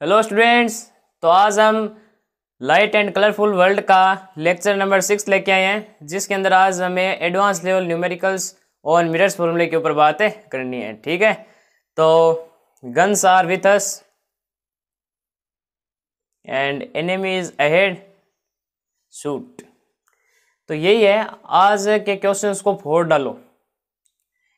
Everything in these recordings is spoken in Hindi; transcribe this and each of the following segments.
Hello students. तो आज हम लाइट एंड कलरफुल वर्ल्ड का लेक्चर नंबर 6 लेके आए हैं, जिसके अंदर आज हमें एडवांस लेवल न्यूमेरिकल्स और मिरर्स फॉर्मूले के ऊपर बातें करनी है। ठीक है, तो guns are with us and enemy is ahead, shoot. तो यही है, आज के क्वेश्चंस को फोड़ डालो।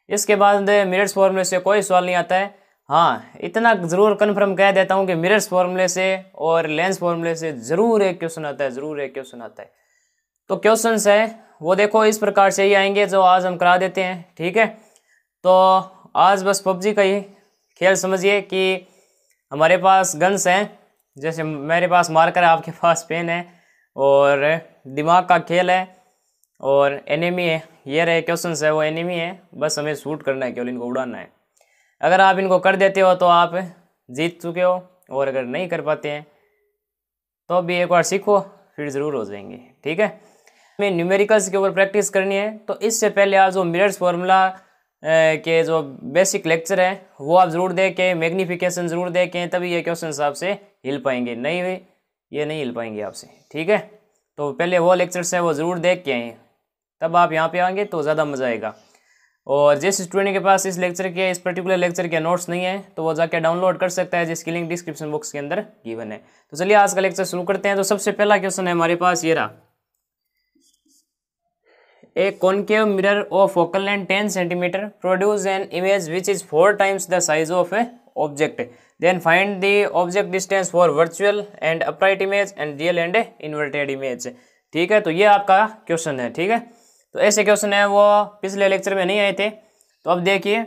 इसके बाद मिरर्स फॉर्मूले से कोई सवाल नहीं आता है। हाँ, इतना ज़रूर कन्फर्म कह देता हूँ कि मिरर्स फॉर्मूले से और लेंस फॉर्मूले से ज़रूर एक क्वेश्चन आता है, ज़रूर एक क्वेश्चन आता है। तो क्वेश्चंस है वो देखो इस प्रकार से ही आएंगे जो आज हम करा देते हैं। ठीक है, तो आज बस पबजी का ही खेल समझिए कि हमारे पास गन्स हैं, जैसे मेरे पास मार्कर है, आपके पास पेन है, और दिमाग का खेल है, और एनिमी है। ये रहे क्वेश्चंस है, वो एनिमी है, बस हमें शूट करना है, केवल इनको उड़ाना है। अगर आप इनको कर देते हो तो आप जीत चुके हो, और अगर नहीं कर पाते हैं तो भी एक बार सीखो, फिर ज़रूर हो जाएंगे। ठीक है, हमें न्यूमेरिकल्स के ऊपर प्रैक्टिस करनी है। तो इससे पहले आप जो मिरर्स फार्मूला के जो बेसिक लेक्चर है वो आप ज़रूर देखें, मैग्नीफिकेशन ज़रूर देखें, तभी ये क्वेश्चन आपसे हिल पाएंगे, नहीं ये नहीं हिल पाएंगे आपसे। ठीक है, तो पहले वो लेक्चर्स हैं वो ज़रूर देख के आएँ, तब आप यहाँ पे आएंगे तो ज़्यादा मज़ा आएगा। और जिस स्टूडेंट के पास इस पर्टिकुलर लेक्चर के नोट्स नहीं है तो वो जाके डाउनलोड कर सकता है, जिसकी लिंक डिस्क्रिप्शन बॉक्स के अंदर गिवन है। तो चलिए आज का लेक्चर शुरू करते हैं। तो सबसे पहला क्वेश्चन है हमारे पास ये रहा, a concave mirror of focal length 10 centimetre produce an image which is 4 times the size of a object, then find the object distance for virtual and upright image and real and inverted image. ठीक है, तो ये आपका क्वेश्चन है। ठीक है, तो ऐसे क्वेश्चन है वो पिछले लेक्चर में नहीं आए थे। तो अब देखिए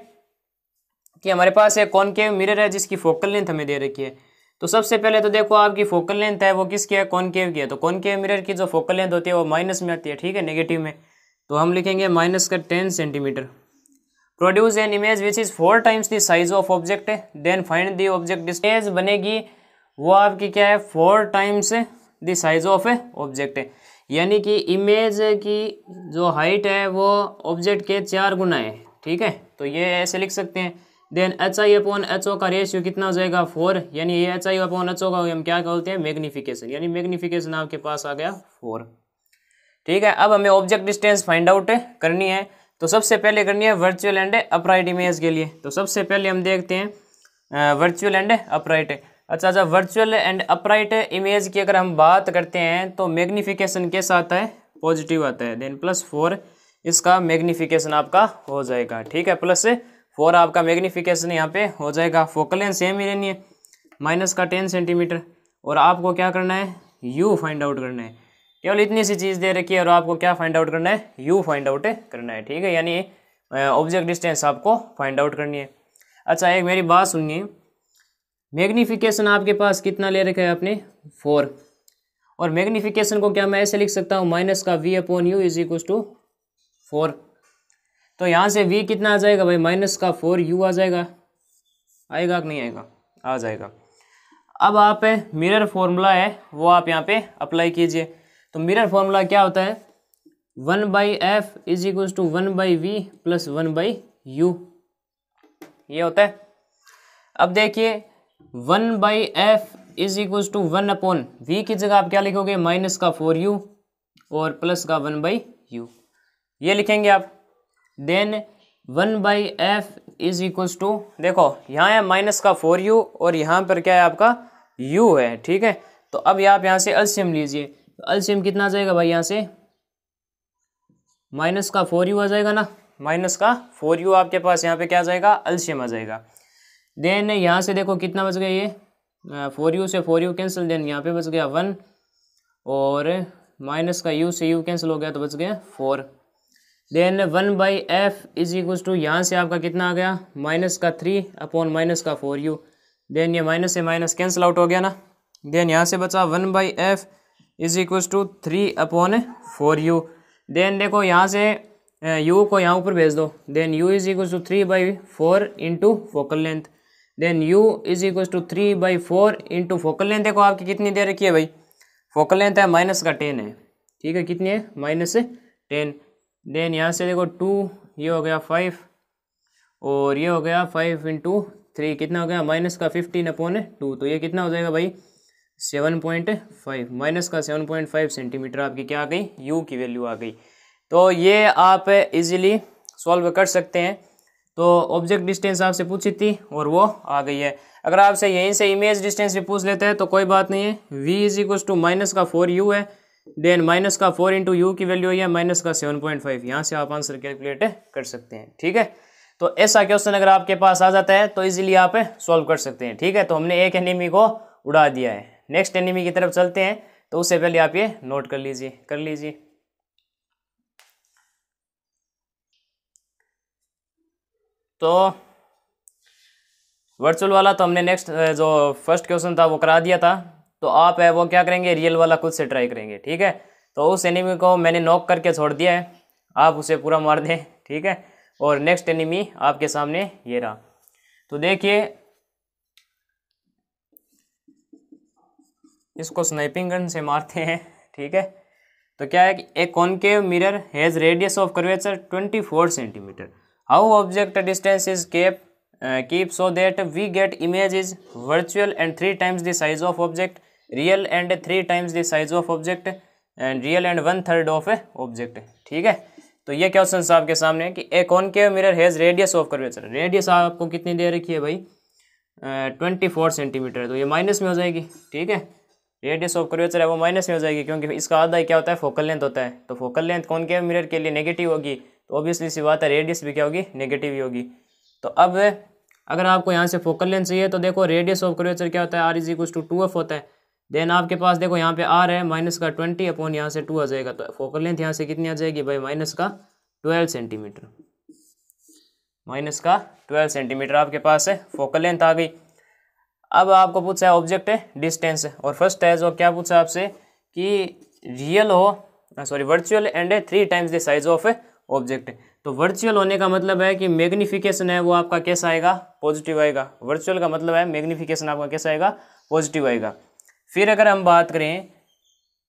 कि हमारे पास एक कॉनकेव मिरर है जिसकी फोकल लेंथ हमें दे रखी है। तो सबसे पहले तो देखो आपकी फोकल लेंथ है वो किसकी है, कॉनकेव की है। तो कॉनकेव मिरर की जो फोकल लेंथ होती है वो माइनस में आती है। ठीक है, नेगेटिव में, तो हम लिखेंगे माइनस का 10 centimetre. Produce an image which is 4 times the size of object, then find the object distance बनेगी वो आपकी क्या है, 4 times the size of object, यानी कि इमेज की जो हाइट है वो ऑब्जेक्ट के 4 गुना है। ठीक है, तो ये ऐसे लिख सकते हैं। Then H I upon H O का रेशियो कितना हो जाएगा, 4, यानी ये H I upon H O का हम क्या बोलते हैं, मैग्नीफिकेशन, यानी मैग्नीफिकेशन आपके पास आ गया 4। ठीक है, अब हमें ऑब्जेक्ट डिस्टेंस फाइंड आउट करनी है। तो सबसे पहले करनी है वर्चुअल एंड अपराइट इमेज के लिए। तो सबसे पहले हम देखते हैं वर्चुअल एंड अपराइट। अच्छा, जब वर्चुअल एंड अपराइट इमेज की अगर हम बात करते हैं तो मैग्नीफिकेशन कैसा आता है, पॉजिटिव आता है। देन +4 इसका मैग्नीफिकेशन आपका हो जाएगा। ठीक है, +4 आपका मैग्नीफिकेशन यहाँ पे हो जाएगा। फोकल लेंथ सेम ही रहनी है, माइनस का 10 सेंटीमीटर। और आपको क्या करना है, यू फाइंड आउट करना है। केवल इतनी सी चीज़ दे रखी है और आपको क्या फाइंड आउट करना है, यू फाइंड आउट करना है। ठीक है, यानी ऑब्जेक्ट डिस्टेंस आपको फाइंड आउट करनी है। अच्छा, एक मेरी बात सुनिए, मैग्नीफिकेशन आपके पास कितना ले रखा है आपने, 4, और मैग्नीफिकेशन को क्या मैं ऐसे लिख सकता हूँ, माइनस का v upon U is equal to 4। तो यहाँ से v कितना आ जाएगा भाई, माइनस का 4u आ जाएगा, आएगा कि नहीं आएगा, आ जाएगा। अब आप मिरर फॉर्मूला है वो आप यहाँ पे अप्लाई कीजिए। तो मिरर फॉर्मूला क्या होता है, 1/f is equal to 1/v plus 1/u, ये होता है। अब देखिए 1/f is equal to 1 upon v की जगह आप क्या लिखोगे, माइनस का 4u और प्लस का 1/u, ये लिखेंगे आप। Then 1/f is equal to, देखो यहाँ है माइनस का 4u और यहाँ पर क्या है आपका u है। ठीक है, तो अब आप यहाँ से एलसीएम लीजिए। तो एलसीएम कितना आ जाएगा भाई, यहाँ से माइनस का 4u आ जाएगा ना, माइनस का 4u आपके पास यहाँ पे क्या आ जाएगा, एलसीएम आ जाएगा। देन यहाँ से देखो कितना बच गया, ये 4u से 4u कैंसिल, देन यहाँ पे बच गया 1 और माइनस का u से u कैंसिल हो गया तो बच गया 4। Then 1/f is equal to, यहाँ से आपका कितना आ गया, माइनस का 3 अपॉन माइनस का 4u। देन ये माइनस से माइनस कैंसिल आउट हो गया ना। देन यहाँ से बचा 1/f is equal to 3 upon 4u। Then देखो यहाँ से u को यहाँ ऊपर भेज दो। Then u is equal to 3/4 into focal length. Then u is equal to 3/4 into focal length. देखो आपकी कितनी दे रखी है भाई, फोकल लेंथ है माइनस का 10 है। ठीक है, कितनी है, -10। देन यहाँ से देखो 2, ये हो गया 5 और ये हो गया 5 इंटू 3 कितना हो गया -15/2, तो ये कितना हो जाएगा भाई 7.5 -7.5 सेंटीमीटर आपकी क्या आ गई, u की वैल्यू आ गई। तो ये आप इजीली सॉल्व कर सकते हैं। तो ऑब्जेक्ट डिस्टेंस आपसे पूछी थी और वो आ गई है। अगर आपसे यहीं से इमेज डिस्टेंस भी पूछ लेते हैं तो कोई बात नहीं है, v इज -4u है, देन -4 इंटू यू की वैल्यू है -7.5, यहाँ से आप आंसर कैलकुलेट कर सकते हैं। ठीक है, तो ऐसा क्वेश्चन अगर आपके पास आ जाता है तो इजीली आप सॉल्व कर सकते हैं। ठीक है, तो हमने एक एनिमी को उड़ा दिया है। नेक्स्ट एनिमी की तरफ चलते हैं, तो उससे पहले आप ये नोट कर लीजिए। तो वर्चुअल वाला तो हमने नेक्स्ट जो फर्स्ट क्वेश्चन था वो करा दिया था। तो आप है वो क्या करेंगे, रियल वाला खुद से ट्राई करेंगे। ठीक है, तो उस एनिमी को मैंने नॉक करके छोड़ दिया है, आप उसे पूरा मार दें। ठीक है, और नेक्स्ट एनिमी आपके सामने ये रहा। तो देखिए इसको स्नाइपिंग गन से मारते हैं। ठीक है, तो क्या है कि ए concave mirror has radius of curvature 24 centimetre. How object distance is keep so that we get image is virtual and 3 times the size of object, real and 3 times the size of object, and real and 1/3 of object। ठीक है, तो ये क्वेश्चन आपके सामने है कि ए concave mirror has radius of curvature, radius आपको कितनी दे रखी है भाई 24 सेंटीमीटर, तो ये माइनस में हो जाएगी। ठीक है, रेडियस ऑफ कर्वेचर है वो माइनस में हो जाएगी, क्योंकि इसका आधा ही क्या होता है, फोकल लेंथ होता है। तो फोकल लेंथ कॉनकेव मिरर के लिए नेगेटिव होगी, तो ऑब्वियसली सी बात है रेडियस भी क्या होगी, नेगेटिव ही होगी। तो अब अगर आपको यहाँ से फोकल लेंथ चाहिए तो देखो रेडियस ऑफ कर्वेचर क्या होता है, r इज 2f होता है। देन आपके पास देखो यहाँ पे r है -20 अपॉन यहाँ से 2 आ जाएगा, तो फोकल लेंथ यहाँ से कितनी आ जाएगी भाई -12 सेंटीमीटर, -12 सेंटीमीटर आपके पास है फोकल लेंथ आ गई। अब आपको पूछा है ऑब्जेक्ट डिस्टेंस, और फर्स्ट है जो क्या पूछा आपसे कि real virtual and 3 times the size of object. तो वर्चुअल होने का मतलब है कि मैग्निफिकेशन है वो आपका कैसा आएगा, पॉजिटिव आएगा। वर्चुअल का मतलब है मैग्निफिकेशन आपका कैसा आएगा, पॉजिटिव आएगा। फिर अगर हम बात करें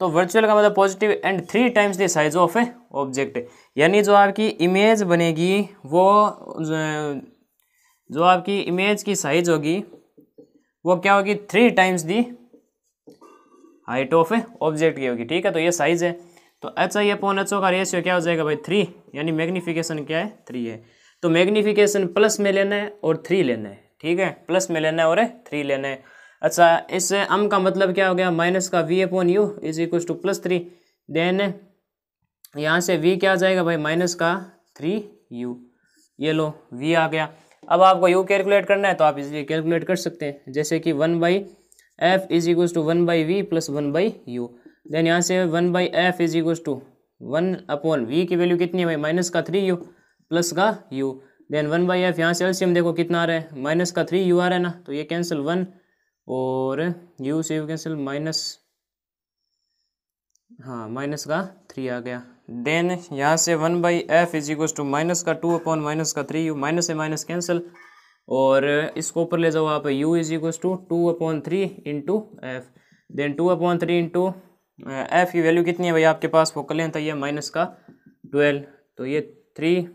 तो वर्चुअल का मतलब positive and 3 times the size of object, यानी जो आपकी इमेज बनेगी वो जो आपकी इमेज की साइज होगी वो क्या होगी 3 times the height of object की होगी। ठीक है, तो ये साइज है। तो H I upon H O का रेशियो क्या हो जाएगा भाई 3, यानी मैग्निफिकेशन क्या है 3 है। तो मैग्निफिकेशन प्लस में लेना है और 3 लेना है। ठीक है, प्लस में लेना है और 3 लेना है। अच्छा, इस अम का मतलब क्या हो गया, माइनस का v upon U is equal to +3। Then यहाँ से v क्या आ जाएगा भाई -3u, ये लो v आ गया। अब आपको u कैलकुलेट करना है तो आप इसलिए कैलकुलेट कर सकते हैं, जैसे कि 1/f is equal to 1/v plus 1/u। Then यहाँ से 1/f is equal to 1 upon v की वैल्यू कितनी है भाई -3u प्लस का u। देन 1/f यहाँ से एलसीएम देखो कितना आ रहा है -3u आ रहा है ना, तो ये कैंसिल 1 और u से कैंसिल -3 आ गया। देन यहाँ से 1/f is equal to -2 upon -3u, minus से माइनस कैंसिल, और इसको ऊपर ले जाओ आप, u is equal to 2/3 into F. Then 2/3 into F की वैल्यू कितनी है भाई आपके पास, फोकल लेंथ है ये -12, तो ये 3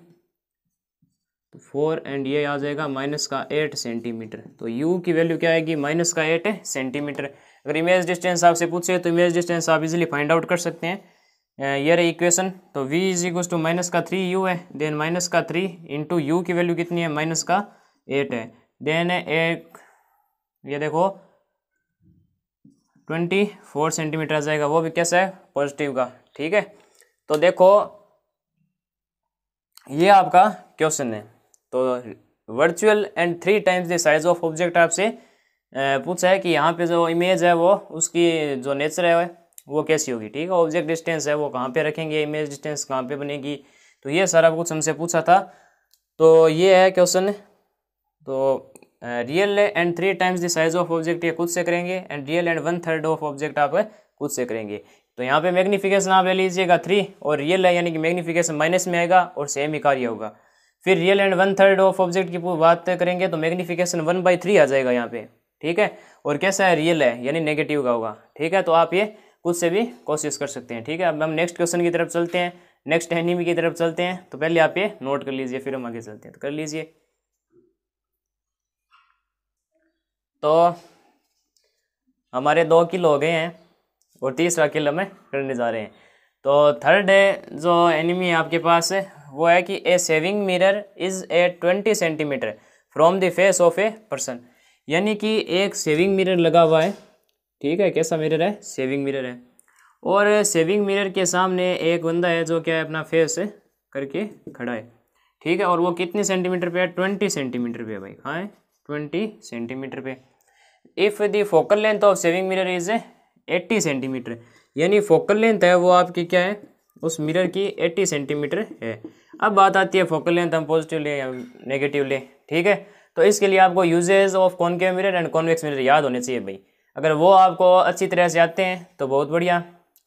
4 एंड ये आ जाएगा -8 सेंटीमीटर। तो u की वैल्यू क्या आएगी -8 सेंटीमीटर। अगर इमेज डिस्टेंस आपसे पूछे तो इमेज डिस्टेंस आप इजीली फाइंड आउट कर सकते हैं। ये रही इक्वेशन। तो v is equal to -3u है, देन -3 इंटू यू की वैल्यू कितनी है -8 है। देन एक ये देखो 24 सेंटीमीटर आ जाएगा, वो भी कैसा है पॉजिटिव का। ठीक है, तो देखो ये आपका क्वेश्चन है। तो virtual and 3 times the size of object आपसे पूछा है कि यहाँ पे जो इमेज है वो उसकी जो नेचर है वो कैसी होगी। ठीक है, ऑब्जेक्ट डिस्टेंस है वो कहाँ पे रखेंगे, इमेज डिस्टेंस कहाँ पे बनेगी, तो ये सारा कुछ हमसे पूछा था। तो ये है क्वेश्चन। तो real and 3 times the size of object ये खुद से करेंगे, and real and 1/3 of object आप खुद से करेंगे। तो यहाँ पे मैग्निफिकेशन आप ले लीजिएगा 3, और रियल है यानी कि मैग्निफिकेशन माइनस में आएगा और सेम ही कार्य होगा। फिर रियल एंड 1/3 ऑफ ऑब्जेक्ट की बात करेंगे तो मैग्निफिकेशन 1/3 आ जाएगा यहाँ पे। ठीक है, और कैसा है रियल है यानी नेगेटिव का होगा। ठीक है, तो आप ये खुद से भी कोशिश कर सकते हैं। ठीक है, अब हम नेक्स्ट क्वेश्चन की तरफ चलते हैं, नेक्स्ट एनिमी की तरफ चलते हैं। तो पहले आप ये नोट कर लीजिए, फिर हम आगे चलते हैं। तो कर लीजिए। तो हमारे 2 किल हो गए हैं और तीसरा किल हमें करने जा रहे हैं। तो थर्ड जो एनिमी आपके पास है वो है कि a shaving mirror is a 20 centimetre from the face of a person, यानी कि एक सेविंग मिरर लगा हुआ है, ठीक है। कैसा मिरर है? सेविंग मिरर है। और सेविंग मिरर के सामने एक बंदा है जो क्या है अपना फेस करके खड़ा है, ठीक है। और वो कितने सेंटीमीटर पे है? 20 सेंटीमीटर पे है भाई। हाँ, 20 सेंटीमीटर पे। If the focal length of saving mirror is 80 centimetre, यानी फोकल लेंथ है वो आपकी क्या है उस मिरर की 80 सेंटीमीटर है। अब बात आती है फोकल लेंथ हम पॉजिटिव ले या नेगेटिव ले, ठीक है। तो इसके लिए आपको uses of concave mirror and convex mirror याद होने चाहिए भाई। अगर वो आपको अच्छी तरह से आते हैं तो बहुत बढ़िया,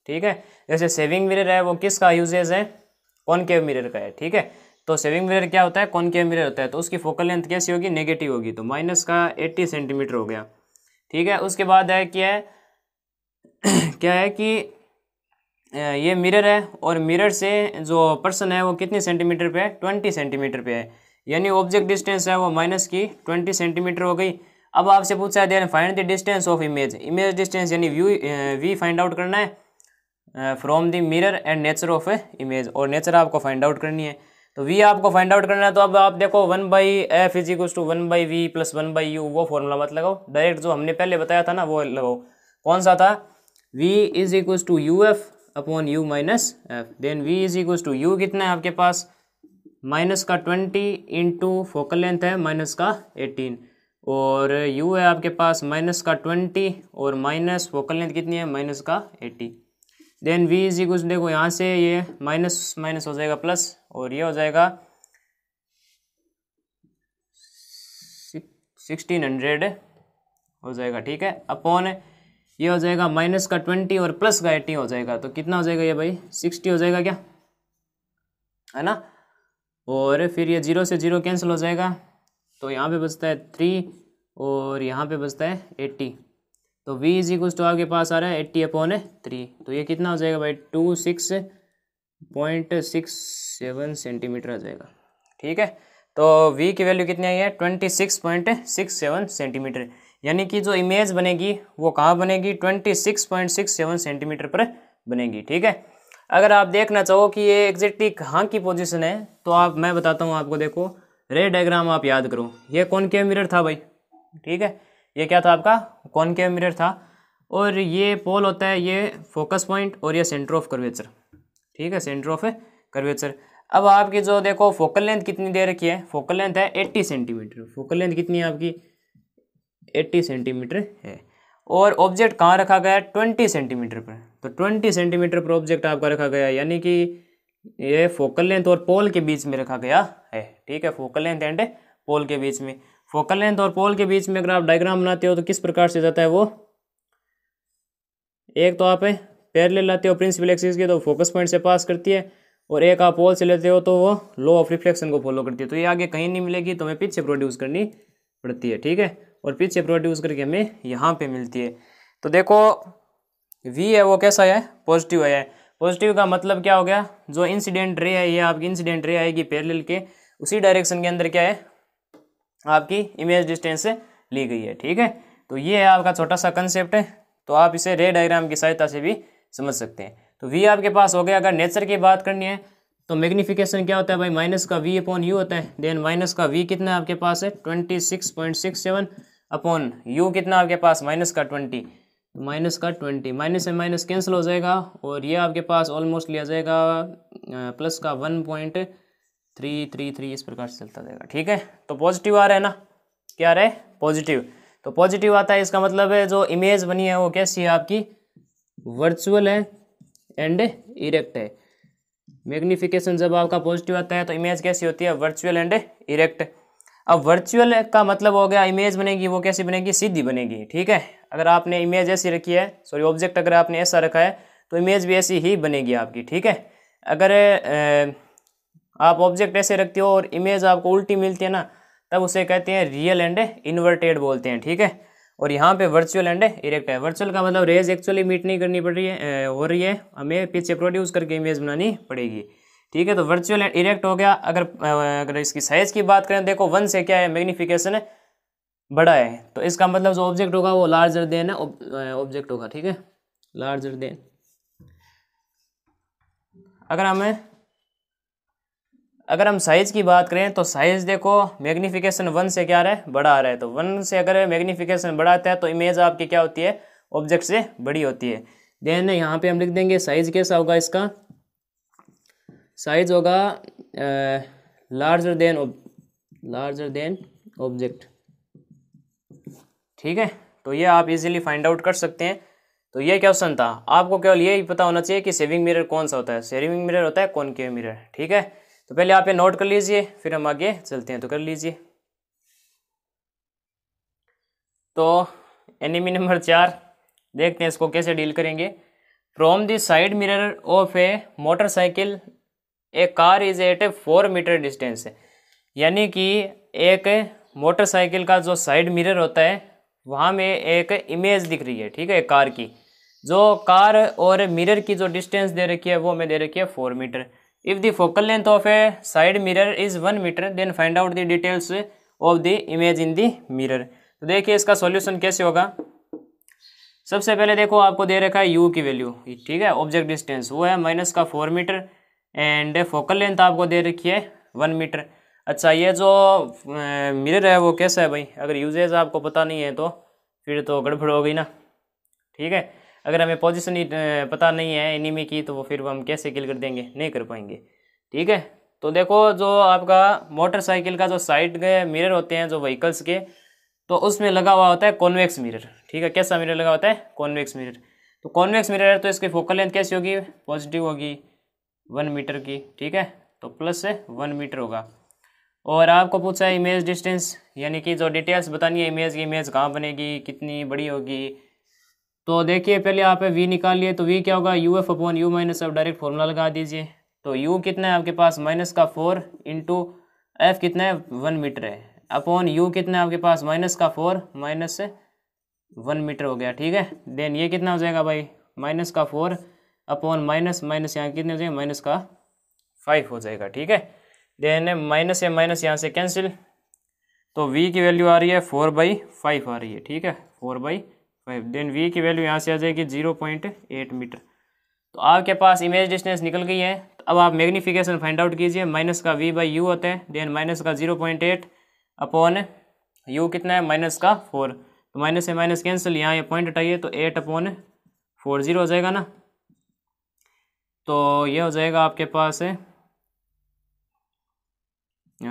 ठीक है। जैसे सेविंग मिरर है वो किसका यूजेस है? कॉनकेव मिरर का है, ठीक है। तो सेविंग मिरर क्या होता है? कॉनकेव मिरर होता है। तो उसकी फोकल लेंथ कैसी होगी? नेगेटिव होगी। तो माइनस का 80 सेंटीमीटर हो गया, ठीक है। उसके बाद है क्या है क्या है कि ये मिरर है और मिरर से जो पर्सन है वो कितने सेंटीमीटर पे है? 20 सेंटीमीटर पे है, यानी ऑब्जेक्ट डिस्टेंस है वो माइनस की 20 सेंटीमीटर हो गई। अब आपसे पूछा है then find the distance of image. Image distance यानी वी फाइंड आउट करना है from the mirror and nature of image, और नेचर आपको फाइंड आउट करनी है। तो वी आपको फाइंड आउट करना है। तो अब आप देखो 1/f = 1/v + 1/u, वो फॉर्मूला मत लगाओ, डायरेक्ट जो हमने पहले बताया था ना वो लगाओ। कौन सा था? v = uf/u - f। Then v = u कितना है आपके पास? माइनस का 20 इंटू फोकल लेंथ है माइनस का 18, और u है आपके पास माइनस का 20 और माइनस फोकल लेंथ कितनी है? माइनस का 80। देन v = देखो यहाँ से ये माइनस माइनस हो जाएगा प्लस, और ये हो जाएगा 1600 हो जाएगा, ठीक है। अपॉन ये हो जाएगा माइनस का 20 और प्लस का 80 हो जाएगा। तो कितना हो जाएगा ये भाई? 60 हो जाएगा क्या, है ना। और फिर ये 0 से 0 कैंसिल हो जाएगा, तो यहाँ पे बचता है 3 और यहाँ पे बचता है 80। तो v = आपके पास आ रहा है 80/3। तो ये कितना हो जाएगा भाई? 26.67 सेंटीमीटर आ जाएगा, ठीक है। तो v की वैल्यू कितनी आई है? 26.67 सेंटीमीटर, यानी कि जो इमेज बनेगी वो कहाँ बनेगी? 26.67 सेंटीमीटर पर बनेगी, ठीक है। अगर आप देखना चाहो कि ये एग्जैक्टली कहाँ की पोजीशन है तो मैं बताता हूँ आपको। देखो रे डायग्राम आप याद करो, ये कॉनकेव मिरर था भाई, ठीक है। ये क्या था आपका? कॉनकेव मिरर था। और ये पोल होता है, ये फोकस पॉइंट, और ये सेंटर ऑफ कर्वेचर, ठीक है, सेंटर ऑफ कर्वेचर। अब आपकी जो देखो फोकल लेंथ कितनी दे रखी है? फोकल लेंथ है 80 सेंटीमीटर। फोकल लेंथ कितनी है आपकी? 80 सेंटीमीटर है। और ऑब्जेक्ट कहाँ रखा गया है? 20 सेंटीमीटर पर। तो 20 सेंटीमीटर पर ऑब्जेक्ट आपका रखा गया है, यानी कि ये फोकल लेंथ और पोल के बीच में रखा गया है, ठीक है। फोकल लेंथ एंड पोल के बीच में। फोकल लेंथ और पोल के बीच में अगर आप डायग्राम बनाते हो तो किस प्रकार से जाता है वो? एक तो आप पैरेलल लाते हो प्रिंसिपल एक्सिस के, तो फोकस पॉइंट से पास करती है, और एक आप पोल से लेते हो तो वो लॉ ऑफ रिफ्लेक्शन को फॉलो करती है। तो ये आगे कहीं नहीं मिलेगी, तो हमें पीछे प्रोड्यूस करनी पड़ती है, ठीक है। और पीछे प्रोड्यूस करके हमें यहाँ पे मिलती है। तो देखो v है वो कैसा है? पॉजिटिव है। पॉजिटिव का मतलब क्या हो गया? जो इंसिडेंट रे है ये आपकी इंसिडेंट रे आएगी पैरेलल के उसी डायरेक्शन के अंदर क्या है? आपकी इमेज डिस्टेंस ली गई है, ठीक है। तो ये है आपका छोटा सा कंसेप्ट है, तो आप इसे रे डायग्राम की सहायता से भी समझ सकते हैं। तो v आपके पास हो गया। अगर नेचर की बात करनी है तो मैग्निफिकेशन क्या होता है भाई? माइनस का v/u होता है। देन माइनस का v कितना आपके पास है? 26.67 अपॉन u कितना आपके पास? माइनस का 20। माइनस का 20, माइनस से माइनस कैंसिल हो जाएगा, और ये आपके पास ऑलमोस्ट लिया जाएगा प्लस का 1.333, इस प्रकार से चलता जाएगा, ठीक है। तो पॉजिटिव आ रहा है ना? क्या आ रहा है? पॉजिटिव। तो पॉजिटिव आता है, इसका मतलब है जो इमेज बनी है वो कैसी है आपकी? वर्चुअल है एंड इरेक्ट है। मैग्निफिकेशन जब आपका पॉजिटिव आता है तो इमेज कैसी होती है? Virtual and erect. अब वर्चुअल का मतलब हो गया इमेज बनेगी वो कैसी बनेगी? सीधी बनेगी, ठीक है। अगर आपने इमेज ऐसी रखी है, सॉरी ऑब्जेक्ट अगर आपने ऐसा रखा है तो इमेज भी ऐसी ही बनेगी आपकी, ठीक है। अगर आप ऑब्जेक्ट ऐसे रखते हो और इमेज आपको उल्टी मिलती है ना, तब उसे कहते हैं रियल एंड इन्वर्टेड बोलते हैं, ठीक है। और यहाँ पे वर्चुअल एंड इरेक्ट है। वर्चुअल का मतलब रेज एक्चुअली मीट नहीं करनी पड़ रही है, हो रही है, हमें पीछे प्रोड्यूस करके इमेज बनानी पड़ेगी, ठीक है। तो वर्चुअल एंड इरेक्ट हो गया। अगर इसकी साइज की बात करें, देखो 1 से क्या है? मैग्निफिकेशन बड़ा है, तो इसका मतलब जो ऑब्जेक्ट होगा वो लार्जर देन ऑब्जेक्ट होगा, ठीक है, लार्जर देन। अगर हम साइज की बात करें तो साइज देखो मैग्निफिकेशन 1 से क्या आ रहा है, बड़ा आ रहा है, तो 1 से अगर मैग्निफिकेशन बड़ा आता है तो इमेज आपकी क्या होती है, ऑब्जेक्ट से बड़ी होती है। देन यहाँ पे हम लिख देंगे साइज कैसा होगा इसका, साइज होगा लार्जर देन ऑब्जेक्ट, ठीक है। तो ये आप इजीली फाइंड आउट कर सकते हैं। तो ये क्वेश्चन था, आपको केवल ये ही पता होना चाहिए कि सेविंग मिरर कौन सा होता है, सेविंग मिरर होता है कॉनकेव मिरर, ठीक है। तो पहले आप ये नोट कर लीजिए, फिर हम आगे चलते हैं, तो कर लीजिए। तो एनिमी नंबर 4 देखते हैं इसको कैसे डील करेंगे। From the side mirror of a motorcycle a car is at a 4 metre distance, यानी कि एक मोटरसाइकिल का जो साइड मिरर होता है वहाँ में एक इमेज दिख रही है, ठीक है, कार की। जो कार और मिरर की जो डिस्टेंस दे रखी है वो हमें दे रखी है 4 metre. If the focal length of a side mirror is 1 metre then find out the details of the image in the mirror. तो देखिए इसका सॉल्यूशन कैसे होगा। सबसे पहले देखो आपको दे रखा है u की वैल्यू, ठीक है, ऑब्जेक्ट डिस्टेंस वो है -4 मीटर एंड फोकल लेंथ आपको दे रखी है 1 मीटर। अच्छा, ये जो मिरर है वो कैसा है भाई, अगर यूजेज आपको पता नहीं है तो फिर तो गड़बड़ हो गई ना, ठीक है। अगर हमें पोजीशन ही पता नहीं है एनिमी की तो वो फिर हम कैसे किल कर देंगे, नहीं कर पाएंगे, ठीक है। तो देखो जो आपका मोटरसाइकिल का जो साइड के मिरर होते हैं जो व्हीकल्स के, तो उसमें लगा हुआ होता है कॉन्वेक्स मिरर, ठीक है। कैसा मिरर लगा होता है, कॉन्वेक्स मिरर। तो कॉन्वेक्स मिरर है तो इसकी फोकल लेंथ कैसी होगी, पॉजिटिव होगी 1 मीटर की, ठीक है, तो प्लस 1 मीटर होगा। और आपको पूछा है इमेज डिस्टेंस, यानी कि जो डिटेल्स बतानी है इमेज की, इमेज कहाँ बनेगी, कितनी बड़ी होगी। तो देखिए पहले आप वी निकाल लिए, तो वी क्या होगा, U F upon you minus F, direct formula लगा दीजिए। तो यू कितना है आपके पास -4 इंटू एफ कितना है 1 मीटर है, अपॉन यू कितना है आपके पास -4 -1 मीटर हो गया, ठीक है। देन ये कितना हो जाएगा भाई, -4 अपॉन माइनस यहाँ कितने हो जाएगा, -5 हो जाएगा, ठीक है। देन माइनस है माइनस यहाँ से कैंसिल, तो v की वैल्यू आ रही है 4/5 आ रही है, ठीक है, 4/5। देन v की वैल्यू यहाँ से आ जाएगी 0.8 मीटर। तो आपके पास इमेज डिस्टेंस निकल गई है। तो अब आप मैग्नीफिकेशन फाइंड आउट कीजिए, माइनस का v/u होता है, देन माइनस का 0.8 अपॉन u कितना है -4, तो माइनस से माइनस कैंसिल, यहाँ ये पॉइंट हटाइए तो 8/4 0 हो जाएगा ना। तो ये हो जाएगा आपके पास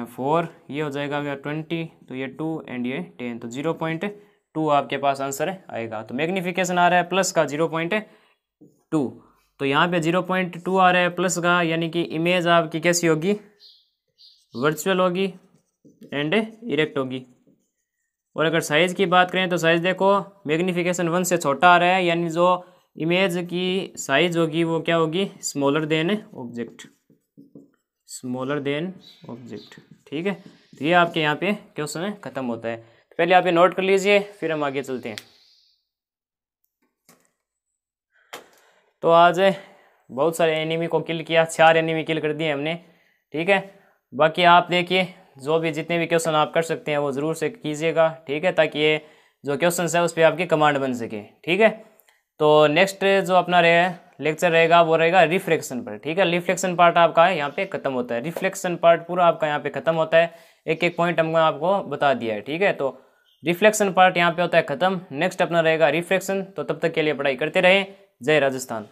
4, ये हो जाएगा 20, तो ये 2 एंड ये 10, तो 0.2 आपके पास आंसर आएगा। तो मैग्नीफिकेशन आ रहा है प्लस का 0.2, तो यहाँ पे 0.2 आ रहा है प्लस का, यानी कि इमेज आपकी कैसी होगी, वर्चुअल होगी एंड इरेक्ट होगी। और अगर साइज़ की बात करें तो साइज़ देखो मैग्नीफिकेशन 1 से छोटा आ रहा है, यानी जो इमेज की साइज़ होगी वो क्या होगी, smaller than object, smaller than object, ठीक है। तो ये आपके यहाँ पे क्वेश्चन खत्म होता है। तो पहले आप ये नोट कर लीजिए, फिर हम आगे चलते हैं। तो आज बहुत सारे एनिमी को किल किया, 4 एनिमी किल कर दिए हमने, ठीक है। बाकी आप देखिए जो भी जितने भी क्वेश्चन आप कर सकते हैं वो ज़रूर से कीजिएगा, ठीक है, ताकि ये जो क्वेश्चन है उस पर आपकी कमांड बन सके, ठीक है। तो नेक्स्ट जो अपना लेक्चर रहेगा वो रहेगा रिफ्लेक्शन पर, ठीक है। रिफ्लेक्शन पार्ट आपका यहाँ पे खत्म होता है, रिफ्लेक्शन पार्ट पूरा आपका यहाँ पे खत्म होता है, एक एक पॉइंट हमने आपको बता दिया है, ठीक है। तो रिफ्लेक्शन पार्ट यहाँ पे होता है खत्म, नेक्स्ट अपना रहेगा रिफ्लेक्शन। तो तब तक के लिए पढ़ाई करते रहें। जय राजस्थान।